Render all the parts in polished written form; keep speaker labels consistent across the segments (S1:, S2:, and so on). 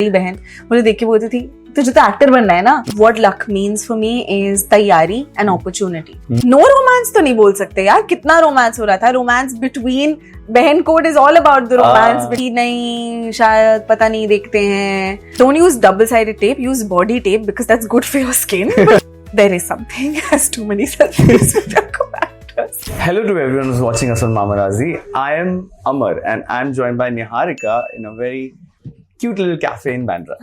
S1: मेरी बहन मुझे देख के बोलती थी तुझे तो एक्टर बनना है ना. What luck means for me is तैयारी एंड अपॉर्चुनिटी. नो रोमांस तो नहीं बोल सकते यार, कितना रोमांस हो रहा था. रोमांस बिटवीन बहन code is all about the romance. नहीं शायद पता नहीं देखते हैं. Don't use double sided tape, use body tape because that's good for your skin. There is something as too many selfies with your co-actors.
S2: Hello to everyone who's watching us on Mamarazi. I am Amar and I'm joined by Niharika in a very cute little cafe in Bandra.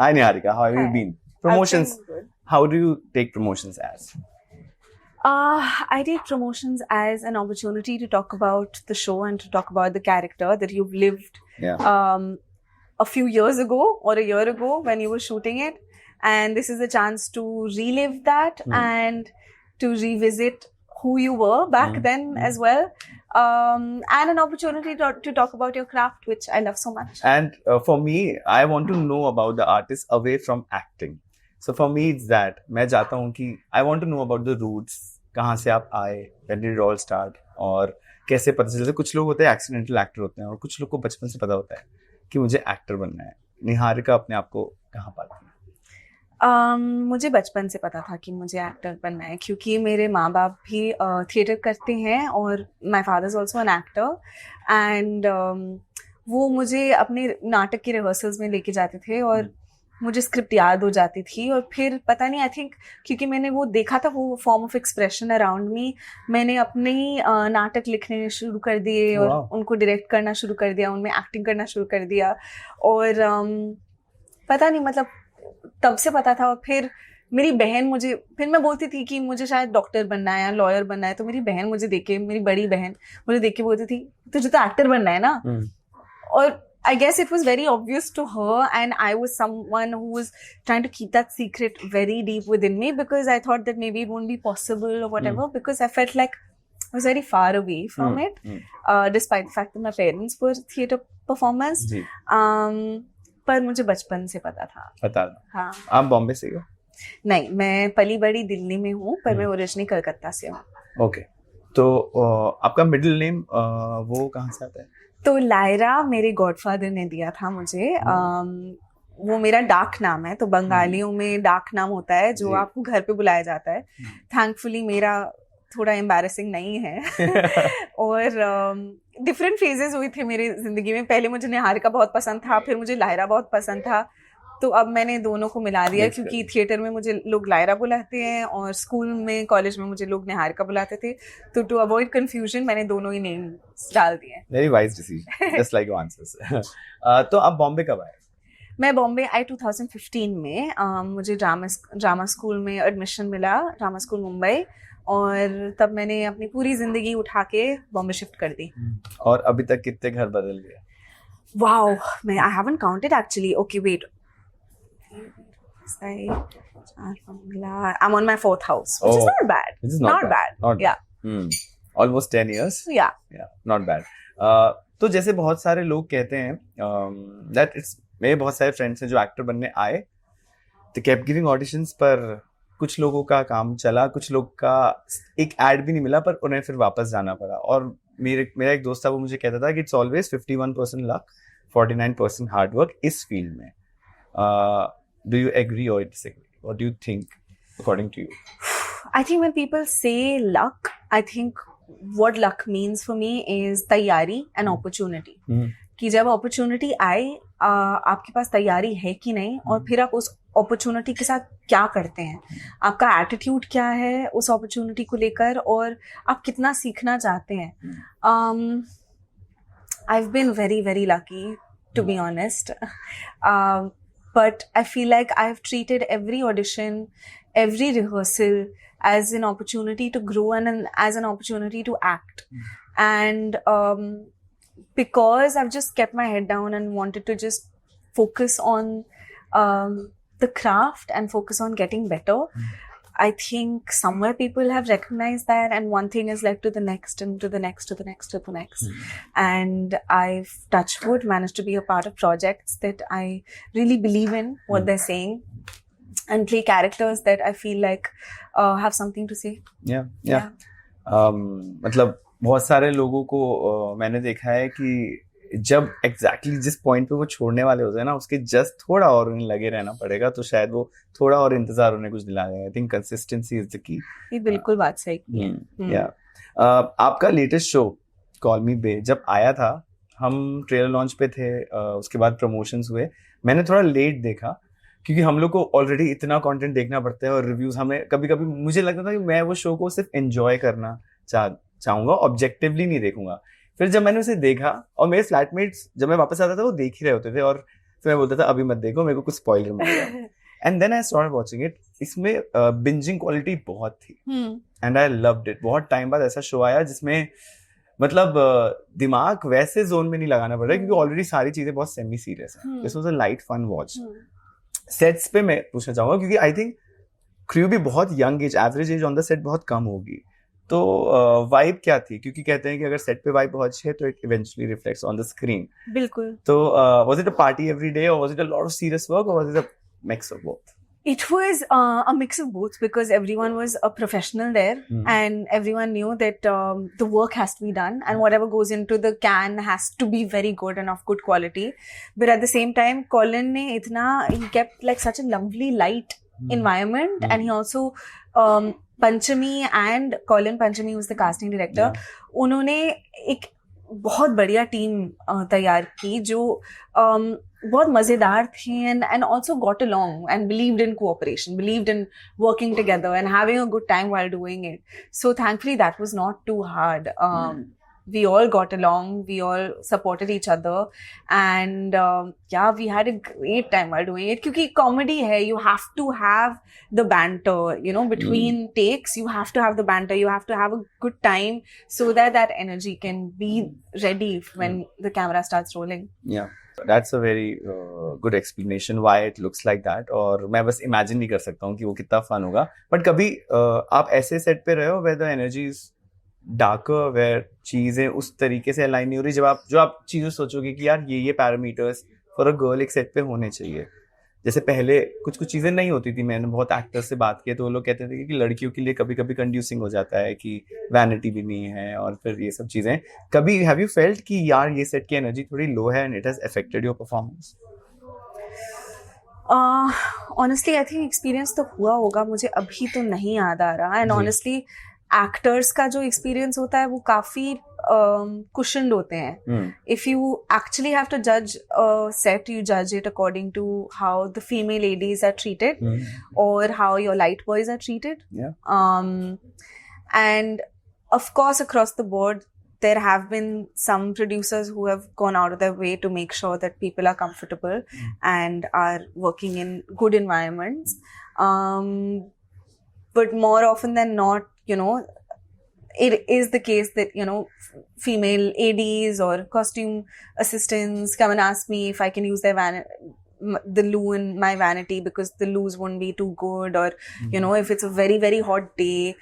S2: Hi Niharika, how have you been? Promotions. How do you take promotions as?
S1: I take promotions as an opportunity to talk about the show and to talk about the character that you've lived a few years ago or a year ago when you were shooting it. And this is a chance to relive that and to revisit who you were back then as well. And an opportunity to talk about your craft, which I love so much.
S2: And for me, I want to know about the artist away from acting. So for me, it's that. मैं चाहता हूँ कि I want to know about the roots. कहाँ से आप आए? When did it all start? और कैसे पता चलता है? कुछ लोग होते हैं accidental actor होते हैं और कुछ लोग को बचपन से पता होता है कि मुझे एक्टर बनना है. निहारिका अपने आप को कहाँ पाती है?
S1: मुझे बचपन से पता था कि मुझे एक्टर बनना है क्योंकि मेरे माँ बाप भी थिएटर करते हैं और my father is also an actor. And वो मुझे अपने नाटक की रिहर्सल्स में लेके जाते थे और मुझे स्क्रिप्ट याद हो जाती थी. और फिर पता नहीं, आई थिंक क्योंकि मैंने वो देखा था, वो form of expression around me, मैंने अपने ही नाटक लिखने शुरू कर दिए और उनको डायरेक्ट करना शुरू कर दिया, उनमें एक्टिंग करना शुरू कर दिया. और पता नहीं, मतलब तब से पता था. और फिर मेरी बहन फिर मैं बोलती थी कि मुझे शायद डॉक्टर बनना है या लॉयर बनना है, तो मेरी बहन मेरी बड़ी बहन मुझे देख के बोलती थी तुझे तो एक्टर बनना है ना. और I guess it was very obvious to her, and I was someone who was trying to keep that secret very deep within me because I thought that maybe it won't be possible or whatever, because I felt like I was very far away from it, despite the fact that my parents were theatre performers. पर मुझे बचपन से पता था. हाँ.
S2: आप बॉम्बे से हो?
S1: नहीं, मैं पली बड़ी दिल्ली में हूँ, पर मैं ओरिजिनली कलकत्ता से हूँ.
S2: ओके. तो आपका मिडिल नेम वो कहाँ से आता है?
S1: तो लायरा मेरे गॉडफादर ने दिया था मुझे. वो मेरा डाक नाम है. तो बंगालियों में डाक नाम होता है जो आपको घर पे बुलाया जाता है. थैंकफुली मेरा थोड़ा एम्बैरेसिंग नहीं है. और डिफरेंट फेजेस हुई थे मेरी जिंदगी में. पहले मुझे निहारिका बहुत पसंद था, फिर मुझे लायरा बहुत पसंद था. तो अब मैंने दोनों को मिला दिया क्योंकि थिएटर में मुझे लोग लायरा बुलाते हैं और स्कूल में, कॉलेज में मुझे लोग निहारिका बुलाते थे. तो टू अवॉइड कंफ्यूजन मैंने दोनों ही नेम्स डाल दिए.
S2: Very wise decision, just like your answers. तो आप बॉम्बे कब आए?
S1: मैं बॉम्बे आई 2015 में. मुझे ड्रामा स्कूल में एडमिशन मिला, ड्रामा स्कूल मुंबई. और तब मैंने अपनी पूरी जिंदगी उठा के बॉम्बे शिफ्ट कर दी.
S2: और अभी तक कितने घर बदल गए?
S1: Wow, I haven't counted actually. Okay wait, I'm on my 4th house, which is not bad.
S2: This is not bad.
S1: Yeah.
S2: Almost 10 years.
S1: Yeah,
S2: not bad. तो जैसे बहुत सारे लोग कहते हैं that it's, मेरे बहुत सारे फ्रेंड्स हैं जो एक्टर बनने आए, they kept giving auditions, पर कुछ लोगों का काम चला, कुछ लोग का एक एड भी नहीं मिला, पर उन्हें फिर वापस जाना पड़ा. और मेरा एक दोस्त था, वो मुझे कहता था कि it's always 51% luck, 49% hard work इस फील्ड में. Do you agree or disagree? What do you think, according to you?
S1: I think when people say luck, I think what luck means for me is तैयारी and opportunity. कि जब opportunity आए, आपके पास तैयारी है कि नहीं, और फिर आप उस opportunity के साथ क्या करते हैं, आपका attitude क्या है उस opportunity को लेकर, और आप कितना सीखना चाहते हैं. I've been very, very lucky, to be honest. But I feel like I've treated every audition, every rehearsal as an opportunity to grow and as an opportunity to act. And because I've just kept my head down and wanted to just focus on the craft and focus on getting better, I think somewhere people have recognized that, and one thing has led to the next and to the next to the next to the next. And I've, touch wood, managed to be a part of projects that I really believe in what they're saying, and play characters that I feel like have something to say.
S2: Yeah. मतलब बहुत सारे लोगों को मैंने देखा है कि जब एग्जैक्टली जिस पॉइंट पे वो छोड़ने वाले होते हैं ना, उसके जस्ट थोड़ा और उन्हें लगे रहना पड़ेगा, तो शायद वो थोड़ा और इंतजार उन्हें कुछ दिला जाएगा. I think consistency is the key.
S1: ये बिल्कुल बात सही है.
S2: या आपका लेटेस्ट शो कॉल मी बे जब आया था, हम ट्रेलर लॉन्च पे थे, उसके बाद प्रमोशंस हुए. मैंने थोड़ा लेट देखा क्योंकि हम लोग को ऑलरेडी इतना कंटेंट देखना पड़ता है और रिव्यूज. हमें कभी कभी मुझे लगता था कि मैं वो शो को सिर्फ एंजॉय करना चाहूंगा, ऑब्जेक्टिवली नहीं देखूंगा. फिर जब मैंने उसे देखा और मेरे फ्लैटमेट्स जब मैं वापस आता था वो देख ही रहे होते थे, और फिर मैं बोलता था अभी मत देखो, मेरे को कुछ स्पॉइलर मिलेगा. And then I started watching it. इसमें बिंजिंग क्वालिटी बहुत थी एंड आई लव्ड इट. बहुत टाइम बाद ऐसा शो आया जिसमें मतलब दिमाग वैसे जोन में नहीं लगाना पड़ रहा क्योंकि ऑलरेडी सारी चीजें बहुत सेमी सीरियस है. This was a light fun watch. Sets पे मैं पूछना चाहूंगा क्योंकि आई थिंक क्रू भी बहुत young age, average age on the set बहुत कम होगी, तो वाइब क्या थी? क्योंकि कहते हैं कि अगर सेट पे वाइब बहुत अच्छी है तो it eventually reflects on the screen.
S1: बिल्कुल.
S2: तो was it a party every day और was it a lot of serious work और was it a mix of both?
S1: It was a mix of both because everyone was a professional there and everyone knew that the work has to be done and whatever goes into the can has to be very good and of good quality. But at the same time, Colin he kept like such a lovely light environment and he also Panchami and Colin Panchami was the casting director. उन्होंने एक बहुत बढ़िया team तैयार की जो बहुत मजेदार थी and also got along and believed in cooperation, believed in working together and having a good time while doing it. So thankfully that was not too hard. We all got along, we all supported each other and we had a great time while doing it. Kyunki comedy hai, you have to have the banter, between takes, you have to have the banter, you have to have a good time so that energy can be ready when the camera starts rolling.
S2: Yeah. That's a very good explanation why it looks like that. और मैं बस imagine नहीं कर सकता हूँ कि वो कितना fun होगा. But कभी आप ऐसे set पे रहे हो where the energy is darker, where चीजें उस तरीके से align नहीं हो रही, जो आप चीजें सोचोगे कि यार ये पैरामीटर्स for a girl एक set पे होने चाहिए. जैसे पहले कुछ चीजें नहीं होती थी. मैंने बहुत एक्टर्स से बात की तो वो लोग कहते थे कि लड़कियों के लिए कभी कभी कंड्यूसिंग हो जाता है कि वैनिटी भी नहीं है और फिर ये सब चीजें. कभी हैव यू फेल्ट कि यार ये सेट की एनर्जी थोड़ी लो है and it has affected your performance?
S1: Honestly I think experience तो हुआ होगा, मुझे अभी तो नहीं याद आ रहा. एंड ऑनेस्टली एक्टर्स का जो एक्सपीरियंस होता है वो काफी cushioned होते हैं. If you actually have to judge a set, you judge it according to how the female ladies are treated or how your light boys are treated. And of course across the board there have been some producers who have gone out of their way to make sure that people are comfortable and are working in good environments. But more often than not, it is the case that, female ADs or costume assistants come and ask me if I can use the loo in my vanity because the loos won't be too good, or, if it's a very, very hot day,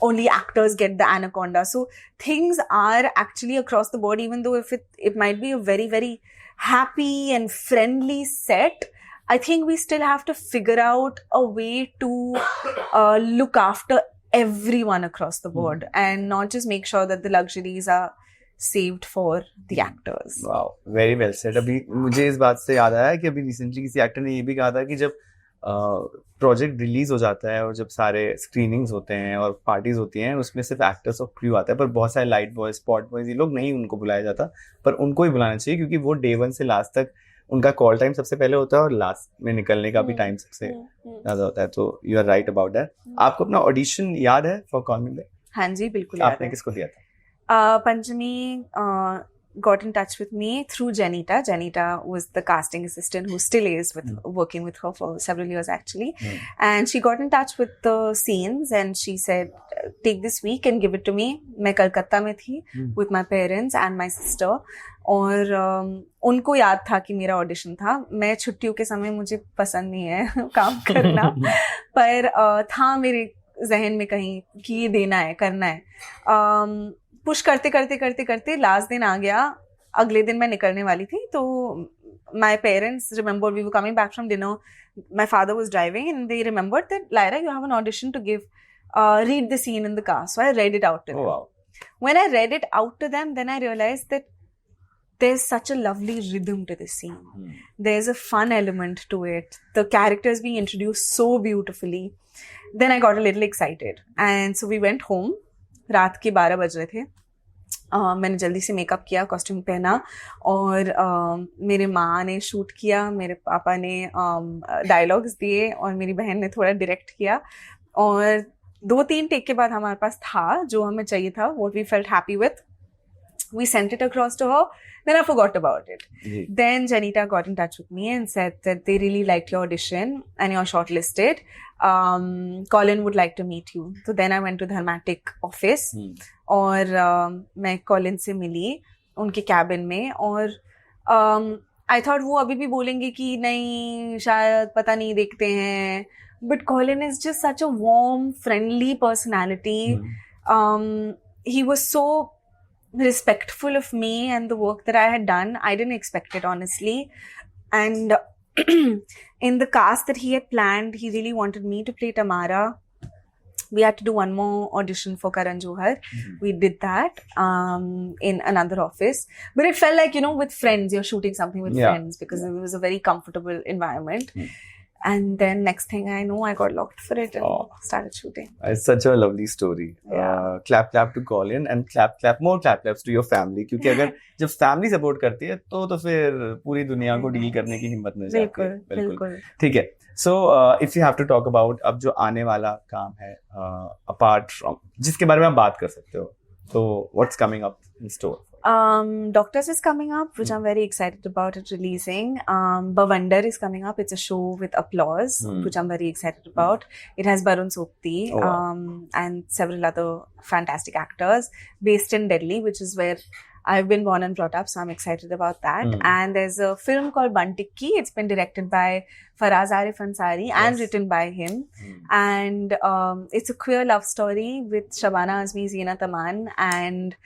S1: only actors get the anaconda. So things are actually across the board, even though if it might be a very, very happy and friendly set, I think we still have to figure out a way to look after everyone across the board and not just make sure that the luxuries are saved for the actors.
S2: Wow, very well said. अभी मुझे इस बात से याद आया कि अभी recently किसी एक्टर ने ये भी कहा था कि जब प्रोजेक्ट रिलीज हो जाता है और जब सारे स्क्रीनिंग्स होते हैं और पार्टीज होती हैं, उसमें सिर्फ एक्टर्स और क्रू आता है, पर बहुत सारे लाइट बॉयज, स्पॉट बॉयज, ये लोग नहीं उनको बुलाया जाता, पर उनको ही बुलाना चाहिए क्योंकि वो डे 1 से लास्ट तक उनका कॉल टाइम सबसे पहले होता है और लास्ट में निकलने का भी टाइम सबसे ज्यादा होता है. तो you are right about that. आपको अपना ऑडिशन याद है फॉर कॉल मी बे?
S1: हाँ जी, बिल्कुल याद है.
S2: आपने किसको दिया था?
S1: Panchami got in touch with me through Janita. Janita was the casting assistant who still is working with her for several years actually. And she got in touch with the scenes and she said, take this week and give it to me. मैं कलकत्ता में थी with my parents and my sister. और उनको याद था कि मेरा audition था. मैं छुट्टियों के समय मुझे पसंद नहीं है काम करना, पर था मेरे जहन में कहीं कि ये देना है, करना है. पुश करते लास्ट दिन आ गया. अगले दिन मैं निकलने वाली थी तो my parents remember, we were coming back from dinner, my father was driving and they remembered that Lyra, you have an audition to give, read the scene in the car. So I read it out to them. When I read it out to them, then I realized that there's such a lovely rhythm to this scene. There's a fun element to it. The characters being introduced so beautifully. Then I got a little excited. And so we went home. रात के 12 बज रहे थे. मैंने जल्दी से makeup किया, costume पहना और मेरे माँ ने शूट किया, मेरे पापा ने डायलॉग्स दिए और मेरी बहन ने थोड़ा डायरेक्ट किया. और 2-3 टेक के बाद हमारे पास था जो हमें चाहिए था, what we felt happy with. We sent it across to her. Then I forgot about it. Then Janita got in touch with me and said that they really liked your audition and you're shortlisted. Colin would like to meet you. So then I went to the Dramatic office और मैं Colin से मिली उनके cabin में और I thought वो अभी भी बोलेंगे कि नहीं शायद पता नहीं देखते हैं. But Colin is just such a warm, friendly personality. He was so respectful of me and the work that I had done. I didn't expect it, honestly. And in the cast that he had planned, he really wanted me to play Tamara. We had to do one more audition for Karan Johar. We did that in another office. But it felt like, you know, with friends, you're shooting something with friends because it was a very comfortable environment. And then next thing I know, I got locked for it and started shooting.
S2: It's such a lovely story. Clap to Colin and more clap claps to your family. क्योंकि अगर जब family support करती है तो फिर पूरी दुनिया को डील करने की हिम्मत मिल जाती है. बिल्कुल. ठीक है. So if you have to talk about अब जो आने वाला काम है apart from जिसके बारे में आप बात कर सकते हो, so what's coming up in store?
S1: Doctors is coming up, which I'm very excited about it releasing. Bavander is coming up. It's a show with applause, which I'm very excited about. It has Barun Sopti and several other fantastic actors based in Delhi, which is where I've been born and brought up, so I'm excited about that. And there's a film called Bantikki. It's been directed by Faraz Arif Ansari and written by him. And it's a queer love story with Shabana Azmi, Zeenat Aman and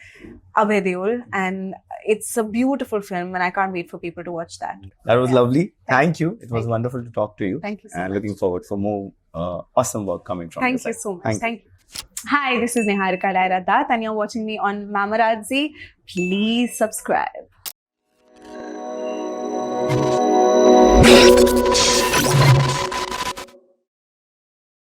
S1: Abhay Deol. And it's a beautiful film and I can't wait for people to watch that.
S2: That was lovely. Thank you. It was wonderful to talk to you.
S1: Thank you so much.
S2: And looking forward for more awesome work coming from
S1: Thank you so much. Thank you. Hi, this is Niharika Daira Dutt and you're watching me on Mamarazzi. Please subscribe.